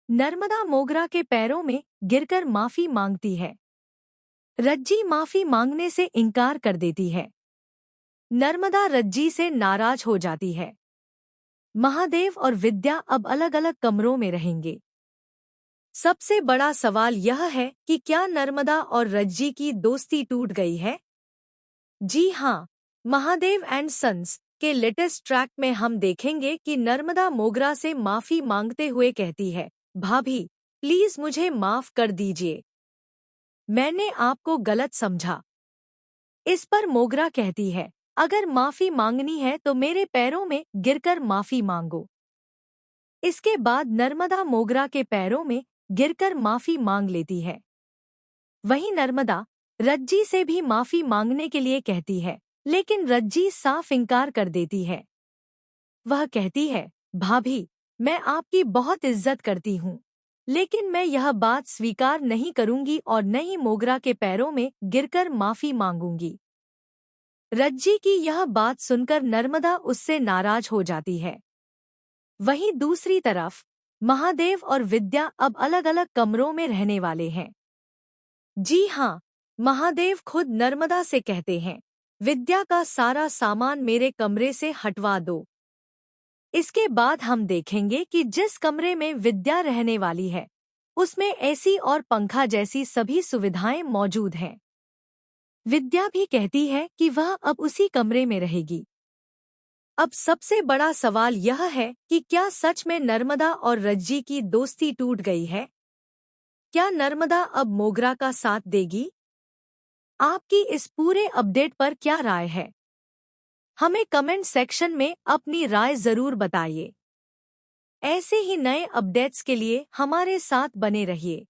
नर्मदा मोगरा के पैरों में गिरकर माफी मांगती है। रज्जी माफी मांगने से इनकार कर देती है। नर्मदा रज्जी से नाराज हो जाती है। महादेव और विद्या अब अलग अलग कमरों में रहेंगे। सबसे बड़ा सवाल यह है कि क्या नर्मदा और रज्जी की दोस्ती टूट गई है? जी हाँ, महादेव एंड सन्स के लेटेस्ट ट्रैक में हम देखेंगे कि नर्मदा मोगरा से माफी मांगते हुए कहती है, भाभी प्लीज मुझे माफ कर दीजिए, मैंने आपको गलत समझा। इस पर मोगरा कहती है, अगर माफी मांगनी है तो मेरे पैरों में गिरकर माफी मांगो। इसके बाद नर्मदा मोगरा के पैरों में गिरकर माफी मांग लेती है। वहीं नर्मदा रज्जी से भी माफी मांगने के लिए कहती है, लेकिन रज्जी साफ इनकार कर देती है। वह कहती है, भाभी मैं आपकी बहुत इज्जत करती हूँ, लेकिन मैं यह बात स्वीकार नहीं करूंगी और न ही मोगरा के पैरों में गिरकर माफी मांगूंगी। रज्जी की यह बात सुनकर नर्मदा उससे नाराज हो जाती है। वहीं दूसरी तरफ महादेव और विद्या अब अलग अलग कमरों में रहने वाले हैं। जी हाँ, महादेव खुद नर्मदा से कहते हैं, विद्या का सारा सामान मेरे कमरे से हटवा दो। इसके बाद हम देखेंगे कि जिस कमरे में विद्या रहने वाली है उसमें एसी और पंखा जैसी सभी सुविधाएं मौजूद हैं। विद्या भी कहती है कि वह अब उसी कमरे में रहेगी। अब सबसे बड़ा सवाल यह है कि क्या सच में नर्मदा और रज्जी की दोस्ती टूट गई है? क्या नर्मदा अब मोगरा का साथ देगी? आपकी इस पूरे अपडेट पर क्या राय है? हमें कमेंट सेक्शन में अपनी राय जरूर बताइए। ऐसे ही नए अपडेट्स के लिए हमारे साथ बने रहिए।